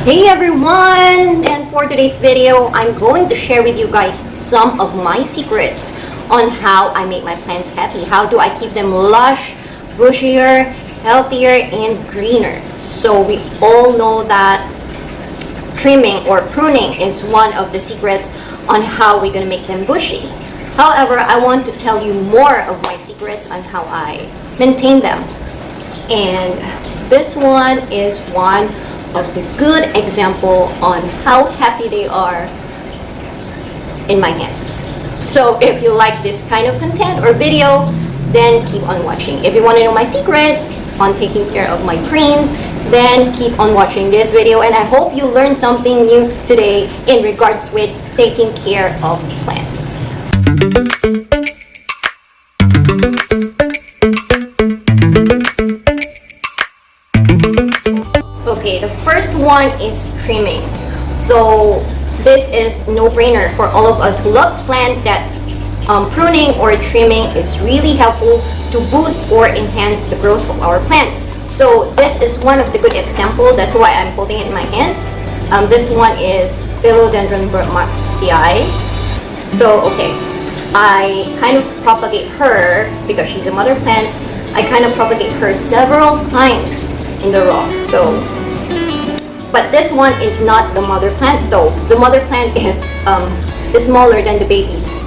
Hey everyone! And for today's video, I'm going to share with you guys some of my secrets on how I make my plants happy. How do I keep them lush, bushier, healthier, and greener? So we all know that trimming or pruning is one of the secrets on how we're going to make them bushy. However, I want to tell you more of my secrets on how I maintain them. And this one is one of the good example on how happy they are in my hands. So if you like this kind of content or video, then keep on watching. If you want to know my secret on taking care of my greens, then keep on watching this video, and I hope you learned something new today in regards with taking care of plants. Okay, the first one is trimming. So this is no-brainer for all of us who loves plant that pruning or trimming is really helpful to boost or enhance the growth of our plants. So this is one of the good example. That's why I'm holding it in my hands. This one is Philodendron Maxi. So okay, I kind of propagate her because she's a mother plant. I kind of propagate her several times in the row. But this one is not the mother plant though. The mother plant is smaller than the babies.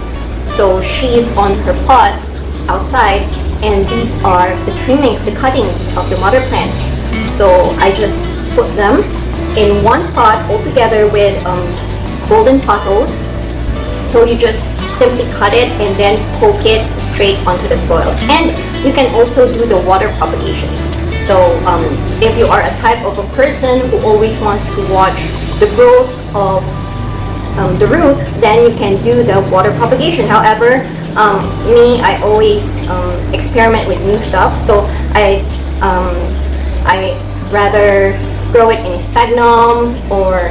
So she's on her pot outside, and these are the trimmings, the cuttings of the mother plants. So I just put them in one pot all together with golden potatoes. So you just simply cut it and then poke it straight onto the soil. And you can also do the water propagation. So if you are a type of a person who always wants to watch the growth of the roots, then you can do the water propagation. However, me, I always experiment with new stuff. So I rather grow it in sphagnum or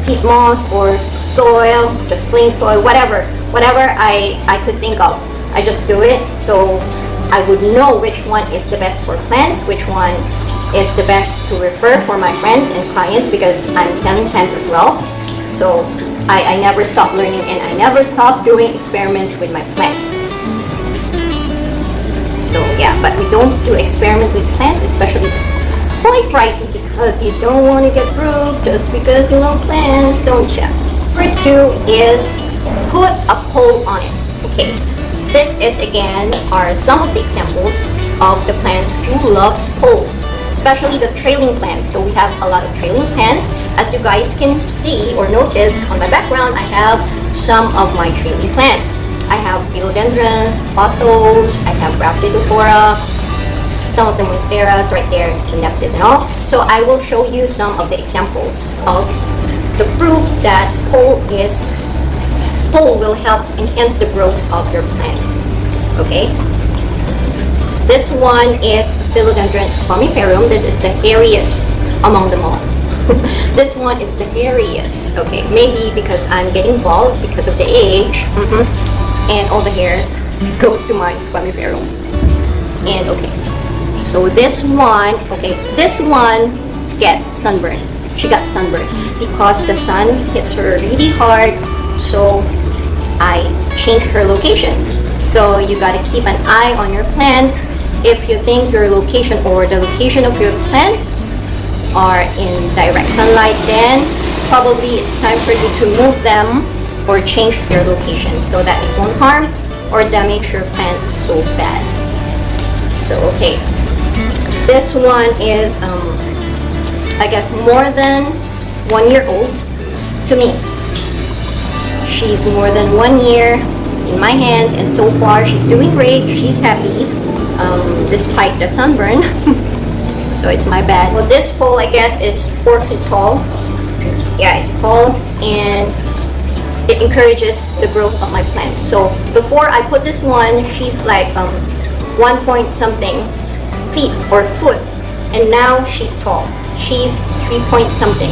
peat moss or soil, just plain soil, whatever I could think of. I just do it. So I would know which one is the best for plants, which one is the best to refer for my friends and clients, because I'm selling plants as well. So I never stop learning, and I never stop doing experiments with my plants. So yeah, but we don't do experiments with plants, especially it's quite pricey, because you don't want to get broke just because you love plants, don't you? Number 2 is put a pole on it. Okay. This is again are some of the examples of the plants who loves pole, especially the trailing plants. So we have a lot of trailing plants. As you guys can see or notice on my background, I have some of my trailing plants. I have philodendrons, pothos, I have Rhaphidophora, some of the monsteras right there, synapses and all. So I will show you some of the examples of the proof that pole will help enhance the growth of your plants. Okay. This one is Philodendron Maxi. This is the hairiest among them all. This one is the hairiest. Okay, maybe because I'm getting bald because of the age, and all the hairs goes to my squamiferum. And okay, so this one gets sunburned. She got sunburned because the sun hits her really hard. So I changed her location. So you gotta keep an eye on your plants. If you think your location or the location of your plants are in direct sunlight, then probably it's time for you to move them or change their location so that it won't harm or damage your plant so bad. So okay, this one is I guess more than 1 year old to me. She's more than 1 year in my hands, and so far she's doing great. She's happy despite the sunburn. So it's my bad. Well, this pole I guess is 4 feet tall. Yeah, it's tall, and it encourages the growth of my plant. So before I put this one, she's like 1 point something feet or foot, and now she's tall. She's 3 point something.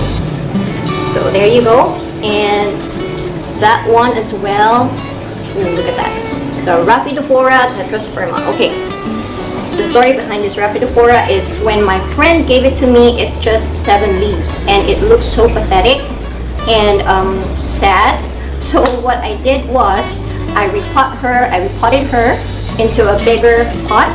So there you go. And that one as well. Ooh, look at that. The Rhaphidophora tetrasperma. Okay. The story behind this Rhaphidophora is when my friend gave it to me, it's just 7 leaves and it looks so pathetic and sad. So what I did was I repotted her into a bigger pot,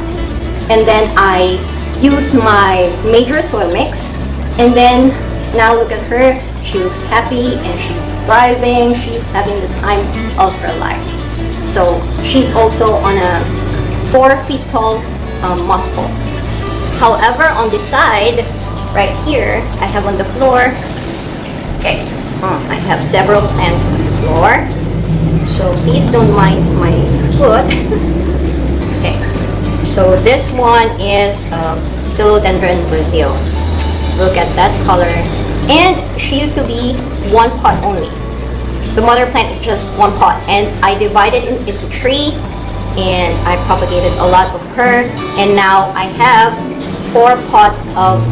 and then I used my major soil mix, and then now look at her. She looks happy and she's thriving. She's having the time of her life. So she's also on a 4 feet tall moss pole. However, on the side right here, I have on the floor, okay, I have several plants on the floor, so please don't mind my foot. Okay, so this one is Philodendron Brazil. Look at that color. And she used to be 1 pot only. The mother plant is just 1 pot, and I divided it into 3, and I propagated a lot of her, and now I have 4 pots of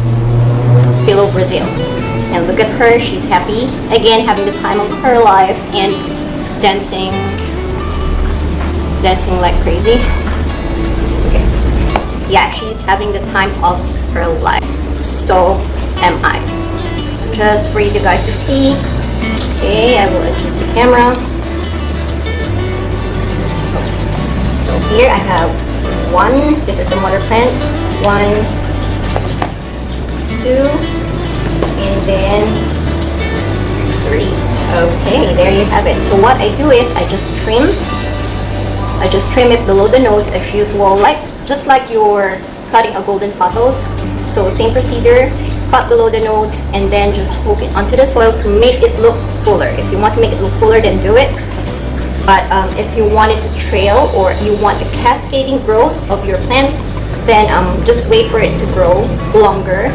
Philo Brazil. And look at her, she's happy, again having the time of her life and dancing like crazy. Okay. Yeah, she's having the time of her life. So am I. Just for you guys to see. Okay, I will adjust the camera. So here I have 1. This is the mother plant. 1, 2, and then 3. Okay, there you have it. So what I do is I just trim it below the nose as usual, just like you're cutting a golden pothos. So same procedure, cut below the nodes and then just hook it onto the soil to make it look fuller. If you want to make it look fuller, then do it. But if you want it to trail, or you want a cascading growth of your plants, then just wait for it to grow longer,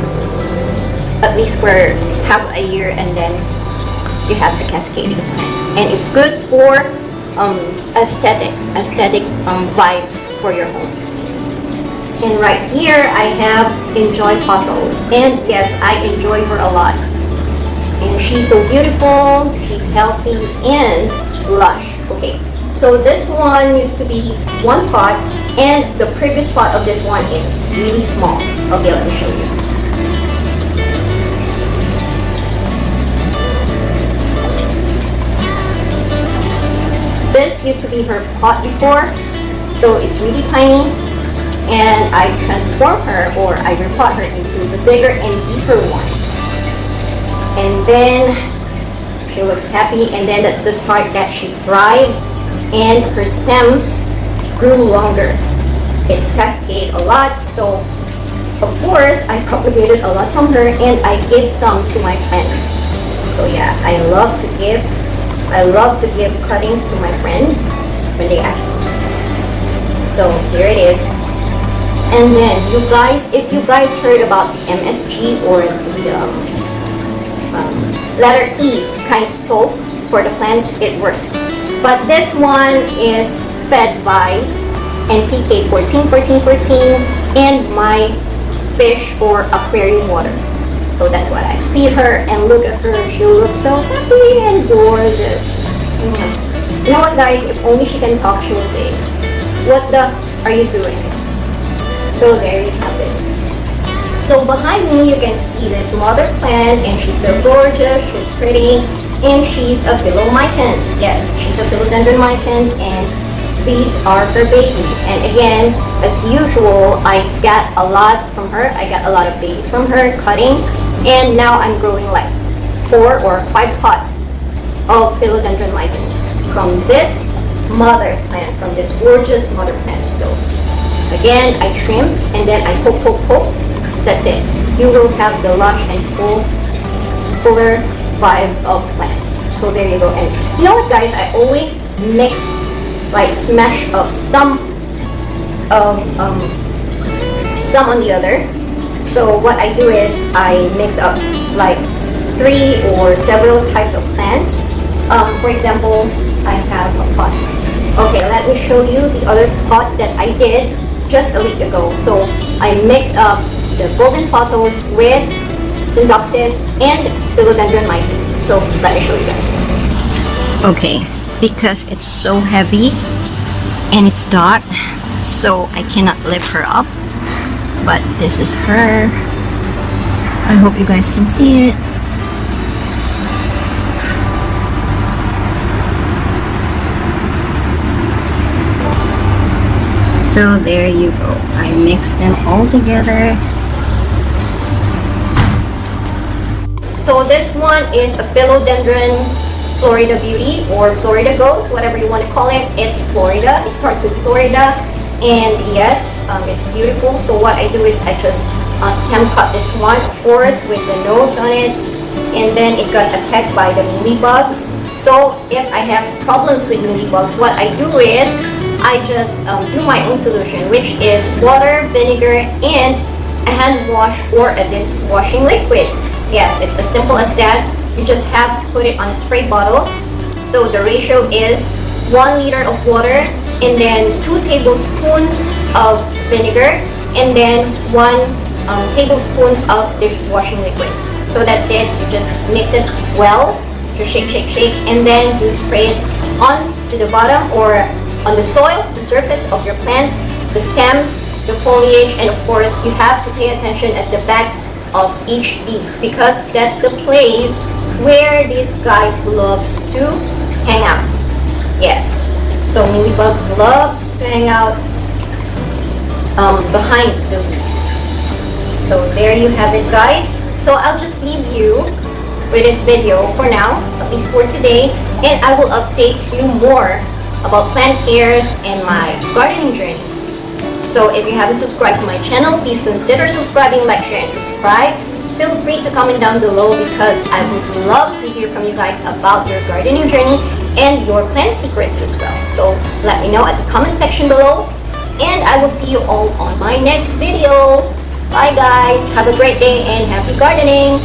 at least for half a year, and then you have the cascading plant. And it's good for aesthetic vibes for your home. And right here I have Enjoy Pothos, and yes, I enjoy her a lot. And she's so beautiful, she's healthy and lush. Okay, so this one used to be 1 pot, and the previous pot of this one is really small. Okay, let me show you. This used to be her pot before, so it's really tiny, and I transform her, or I repot her into the bigger and deeper one. And then she looks happy, and then that's the start that she thrived and her stems grew longer. It cascaded a lot, so of course I propagated a lot from her, and I gave some to my friends. So yeah, I love to give cuttings to my friends when they ask me. So here it is. And then you guys, if you guys heard about the MSG, or the letter E kind of soap for the plants, it works. But this one is fed by NPK 14-14-14 and my fish or aquarium water. So that's what I feed her, and look at her, she looks so happy and gorgeous. You know what guys, if only she can talk, she will say, "What the are you doing?" So there you have it. So behind me you can see this mother plant, and she's so gorgeous, she's pretty, and she's a Philomycans. Yes, she's a Philodendron Maxi, and these are her babies. And again, as usual, I got a lot from her. I got a lot of babies from her, cuttings, and now I'm growing like 4 or 5 pots of Philodendron Maxi from this mother plant, from this gorgeous mother plant. So again, I trim and then I poke. That's it. You will have the lush and fuller vibes of plants. So there you go. And you know what guys, I always mix, like smash up some on the other. So what I do is I mix up like 3 or several types of plants. For example, I have a pot. Okay, let me show you the other pot that I did just a week ago. So I mixed up the golden pothos with Syndoxis and Philodendron Maxi. So let me show you guys. Okay, because it's so heavy and it's dark, so I cannot lift her up. but this is her. I hope you guys can see it. So there you go. I mixed them all together. So this one is a Philodendron Florida Beauty or Florida Ghost, whatever you want to call it. It's Florida. It starts with Florida, and yes, it's beautiful. So what I do is I just stem cut this one, of course, with the nodes on it, and then it got attacked by the mealybugs. So if I have problems with mealybugs, what I do is I just do my own solution, which is water, vinegar, and a hand wash or a dishwashing liquid. Yes, it's as simple as that. You just have to put it on a spray bottle. So the ratio is 1 liter of water, and then 2 tablespoons of vinegar, and then 1 tablespoon of dishwashing liquid. So that's it. You just mix it well. Just shake, shake, shake, and then you spray it on to the bottom or on the soil, the surface of your plants, the stems, the foliage, and of course you have to pay attention at the back of each leaves because that's the place where these guys loves to hang out. Yes, so mealybugs loves to hang out behind the leaves. So there you have it, guys. So I'll just leave you with this video for now, at least for today, and I will update you more about plant cares and my gardening journey. So if you haven't subscribed to my channel, please consider subscribing, like, share, and subscribe. Feel free to comment down below because I would love to hear from you guys about your gardening journey and your plant secrets as well. So let me know at the comment section below, and I will see you all on my next video. Bye guys, have a great day and happy gardening!